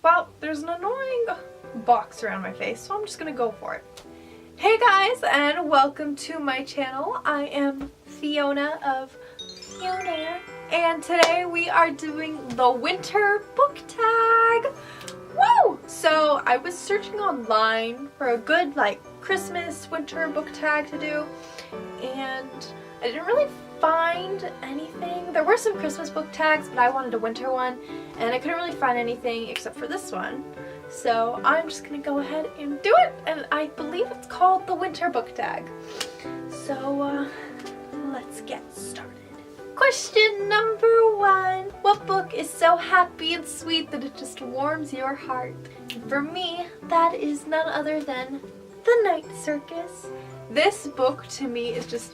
Well, there's an annoying box around my face, so I'm just gonna go for it. Hey guys, and welcome to my channel. I am Fiona of Fionaire, and today we are doing the winter book tag. Woo! So I was searching online for a good Christmas winter book tag to do, and I didn't really find anything. There were some Christmas book tags, but I wanted a winter one, and I couldn't really find anything except for this one. So I'm just gonna go ahead and do it, and I believe it's called the winter book tag. So let's get started. Question number 1. What book is so happy and sweet that it just warms your heart? And for me, that is none other than The Night Circus. This book to me is just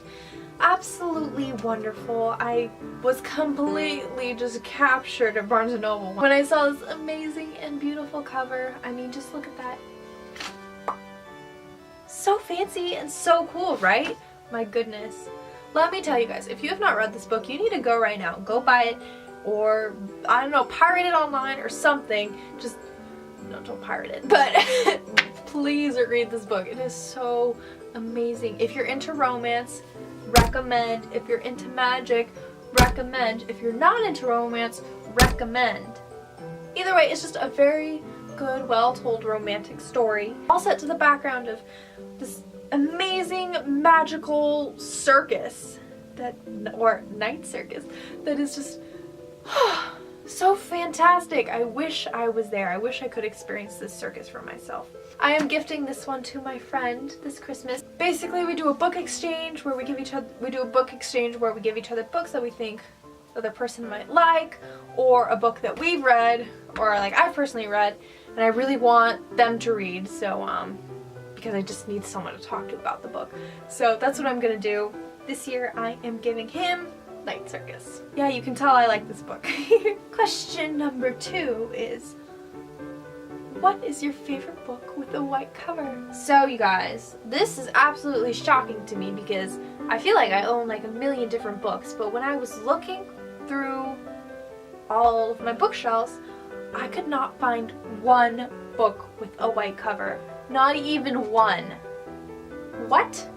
absolutely wonderful. I was completely just captured at Barnes & Noble when I saw this amazing and beautiful cover. I mean, just look at that. So fancy and so cool, right? My goodness. Let me tell you guys, if you have not read this book, you need to go right now. Go buy it, or I don't know, pirate it online or something. Just, no, don't pirate it, but please read this book. It is so amazing. If you're into romance, recommend. If you're into magic, recommend. If you're not into romance, recommend. Either way, it's just a very good, well-told romantic story, all set to the background of this amazing magical circus or night circus that is just so fantastic. I wish I was there. I wish I could experience this circus for myself. I am gifting this one to my friend this Christmas. Basically, we do a book exchange where we give each other books that we think the other person might like, or a book that we've read, or I've personally read, and I really want them to read, so because I just need someone to talk to about the book. So that's what I'm gonna do. This year I am giving him Night Circus. Yeah, you can tell I like this book. Question number 2 is, what is your favorite book with a white cover? So you guys, this is absolutely shocking to me because I feel like I own a million different books, but when I was looking through all of my bookshelves, I could not find one book with a white cover. Not even one. What?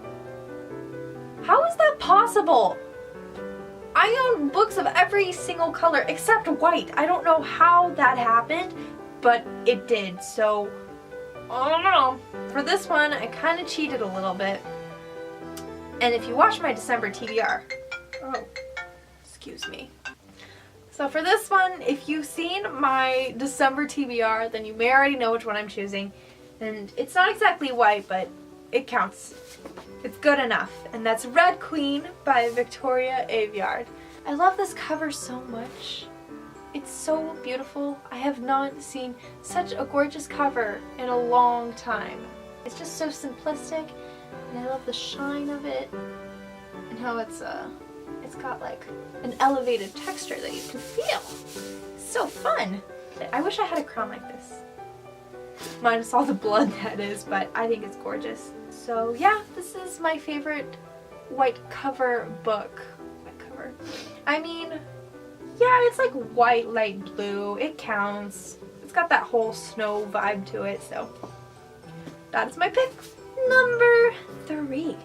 How is that possible? I own books of every single color except white. I don't know how that happened, but it did. So, I don't know. For this one, I kind of cheated a little bit. And if you watch my December TBR, oh, excuse me. So for this one, if you've seen my December TBR, then you may already know which one I'm choosing. And it's not exactly white, but it counts. It's good enough. And that's Red Queen by Victoria Aveyard. I love this cover so much. It's so beautiful. I have not seen such a gorgeous cover in a long time. It's just so simplistic, and I love the shine of it, and how it's got an elevated texture that you can feel. It's so fun. I wish I had a crown like this. Minus all the blood that is, but I think it's gorgeous. So yeah, this is my favorite white cover book. White cover. I mean, yeah, it's white, light blue. It counts. It's got that whole snow vibe to it, so that is my pick. Number 3.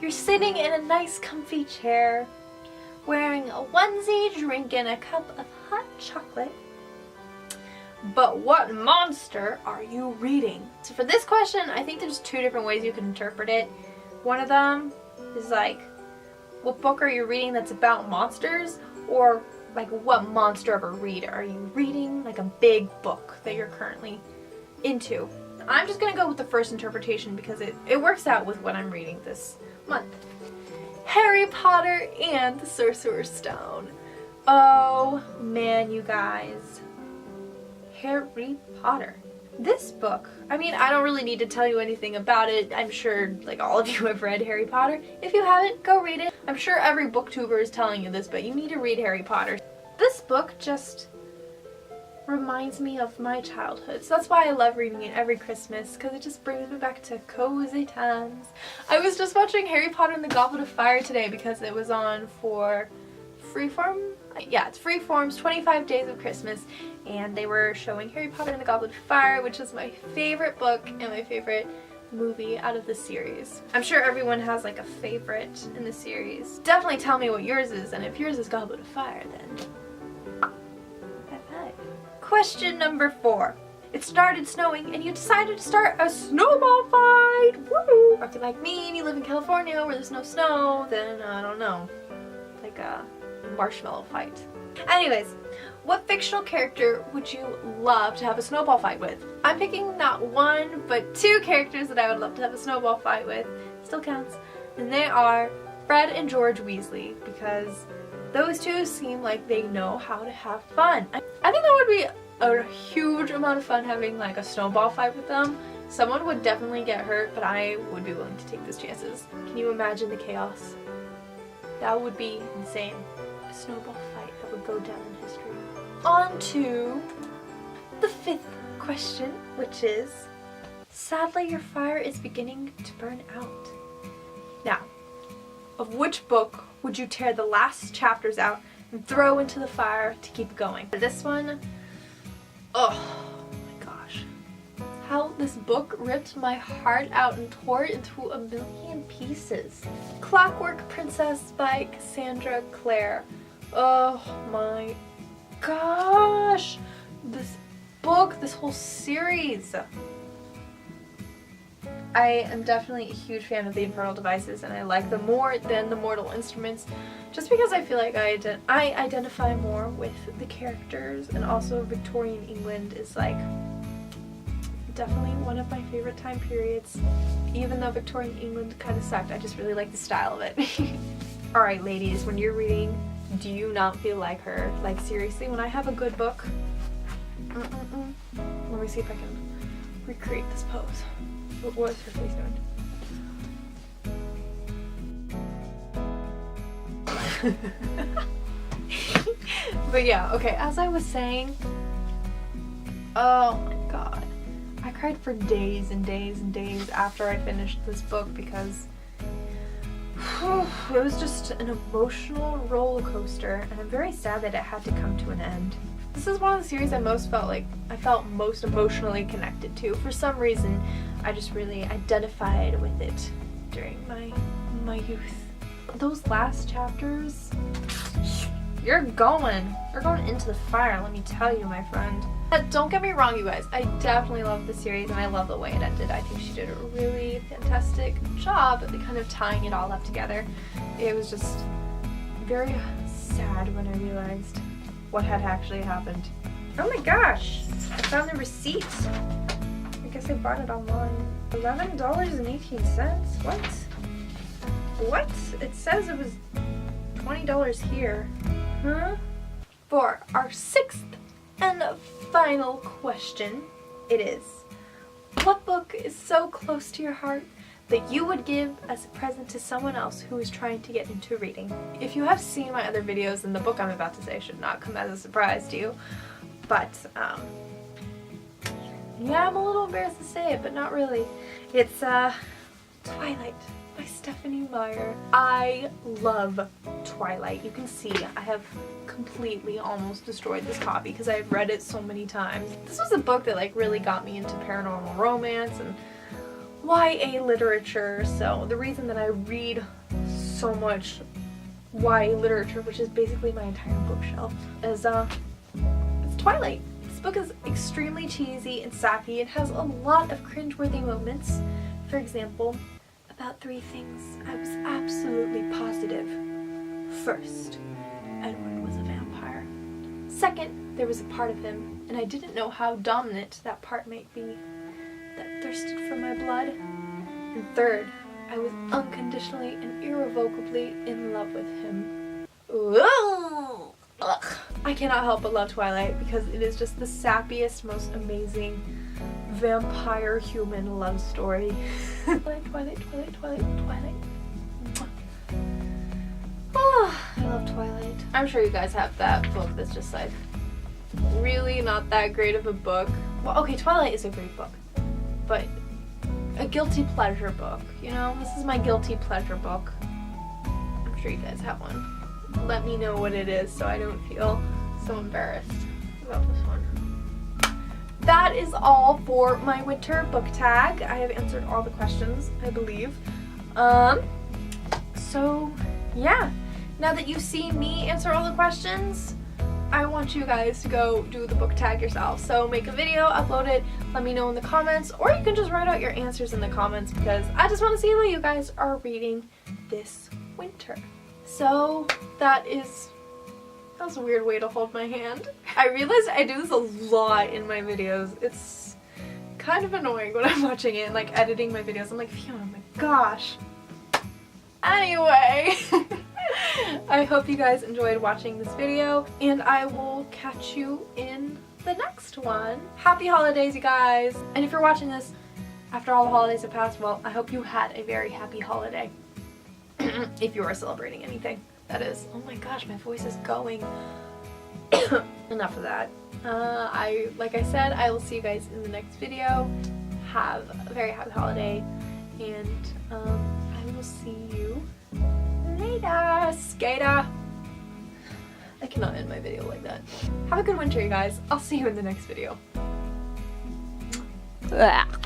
You're sitting in a nice comfy chair, wearing a onesie, drinking a cup of hot chocolate. But what monster are you reading? So for this question, I think there's 2 different ways you can interpret it. One of them is what book are you reading that's about monsters? Or what monster of a read are you reading? A big book that you're currently into. I'm just gonna go with the first interpretation because it works out with what I'm reading this month. Harry Potter and the Sorcerer's Stone. Oh man, you guys. Harry Potter. This book, I mean, I don't really need to tell you anything about it. I'm sure all of you have read Harry Potter. If you haven't, go read it. I'm sure every booktuber is telling you this, but you need to read Harry Potter. This book just reminds me of my childhood. So that's why I love reading it every Christmas, because it just brings me back to cozy times. I was just watching Harry Potter and the Goblet of Fire today because it was on for Freeform, Yeah, it's Freeform's 25 Days of Christmas, and they were showing Harry Potter and the Goblet of Fire, which is my favorite book and my favorite movie out of the series. I'm sure everyone has like a favorite in the series. Definitely tell me what yours is, and if yours is Goblet of Fire, then high five. Question number 4. It started snowing and you decided to start a snowball fight! Woo! Or if you're like me and you live in California where there's no snow, then I don't know, like a marshmallow fight. Anyways, what fictional character would you love to have a snowball fight with? I'm picking not 1, but 2 characters that I would love to have a snowball fight with. Still counts. And they are Fred and George Weasley, because those two seem like they know how to have fun. I think that would be a huge amount of fun having like a snowball fight with them. Someone would definitely get hurt, but I would be willing to take those chances. Can you imagine the chaos? That would be insane. A snowball fight that would go down in history. On to the 5th question, which is, sadly your fire is beginning to burn out. Now, of which book would you tear the last chapters out and throw into the fire to keep going? This one, oh my gosh. How this book ripped my heart out and tore it into a million pieces. Clockwork Princess by Cassandra Clare. Oh my gosh! This book, this whole series. I am definitely a huge fan of the Infernal Devices, and I like them more than the Mortal Instruments, just because I feel like I identify more with the characters, and also Victorian England is like definitely one of my favorite time periods. Even though Victorian England kind of sucked, I just really like the style of it. Alright ladies, when you're reading, do you not feel like her? Like seriously, when I have a good book, let me see if I can recreate this pose. What was her face doing? But yeah, okay, as I was saying, oh my god, I cried for days and days and days after I finished this book because it was just an emotional roller coaster, and I'm very sad that it had to come to an end. This is one of the series I felt most emotionally connected to. For some reason, I just really identified with it during my youth. Those last chapters, you're going into the fire, let me tell you, my friend. But don't get me wrong, you guys, I definitely love the series and I love the way it ended. I think she did a really fantastic job at kind of tying it all up together. It was just very sad when I realized what had actually happened. Oh my gosh, I found the receipt. I guess I bought it online. $11.18? What? It says it was $20 here. Huh? For our 6th and final question, it is, what book is so close to your heart that you would give as a present to someone else who is trying to get into reading? If you have seen my other videos, then the book I'm about to say should not come as a surprise to you. But, yeah, I'm a little embarrassed to say it, but not really. It's, Twilight by Stephanie Meyer. I love Twilight. You can see I have completely almost destroyed this copy because I've read it so many times. This was a book that like really got me into paranormal romance and YA literature, so the reason that I read so much YA literature, which is basically my entire bookshelf, is it's Twilight. This book is extremely cheesy and sappy. It has a lot of cringeworthy moments. For example, about 3 things I was absolutely positive. First, Edward was a vampire. Second, there was a part of him, and I didn't know how dominant that part might be, that thirsted for my blood. And third, I was unconditionally and irrevocably in love with him. Ooh. Ugh. I cannot help but love Twilight because it is just the sappiest, most amazing vampire human love story. Twilight, Twilight, Twilight, Twilight, Twilight. Oh, I love Twilight. I'm sure you guys have that book that's just like really not that great of a book. Well, okay, Twilight is a great book, but a guilty pleasure book, you know? This is my guilty pleasure book. I'm sure you guys have one. let me know what it is so I don't feel so embarrassed about this one. That is all for my winter book tag. I have answered all the questions, I believe. So yeah, now that you've seen me answer all the questions, I want you guys to go do the book tag yourself. So make a video, upload it, let me know in the comments, or you can just write out your answers in the comments because I just want to see what you guys are reading this winter. So that was a weird way to hold my hand. I realized I do this a lot in my videos. It's kind of annoying when I'm watching it and like editing my videos. I'm like, Fiona, oh my gosh. Anyway, I hope you guys enjoyed watching this video and I will catch you in the next one. Happy holidays, you guys. And if you're watching this after all the holidays have passed, well, I hope you had a very happy holiday. If you are celebrating anything, that is. Oh my gosh, my voice is going. Enough of that. Like I said, I will see you guys in the next video. Have a very happy holiday, and I will see you later, skater. I cannot end my video like that. Have a good winter, you guys. I'll see you in the next video. Ugh.